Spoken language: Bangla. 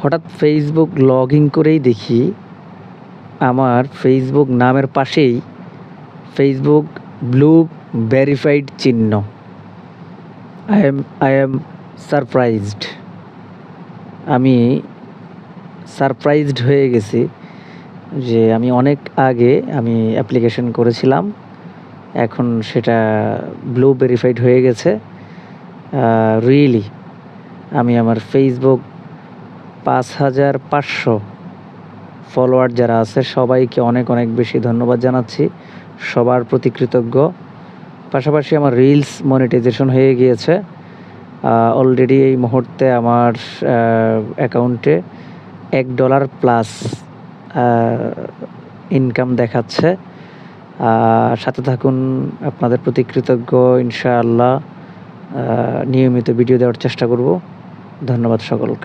হঠাৎ ফেসবুক লগ ইন করেই দেখি আমার ফেসবুক নামের পাশেই ফেসবুক ব্লু ভেরিফাইড চিহ্ন। I am surprised. আমি সারপ্রাইজড হয়ে গেছি যে আমি অনেক আগে অ্যাপ্লিকেশন করেছিলাম, এখন সেটা ব্লু ভেরিফাইড হয়ে গেছে। রিয়েলি আমি আমার ফেসবুক 5500 ফলোয়ার যারা আছে সবাইকে অনেক অনেক বেশি ধন্যবাদ জানাচ্ছি, সবার প্রতি কৃতজ্ঞ। পাশাপাশি আমার রিলস মনিটাইজেশন হয়ে গিয়েছে অলরেডি। এই মুহূর্তে আমার অ্যাকাউন্টে $1 প্লাস ইনকাম দেখাচ্ছে। সাথে থাকুন, আপনাদের প্রতি কৃতজ্ঞ। ইনশাআল্লাহ নিয়মিত ভিডিও দেওয়ার চেষ্টা করব। ধন্যবাদ সকলকে।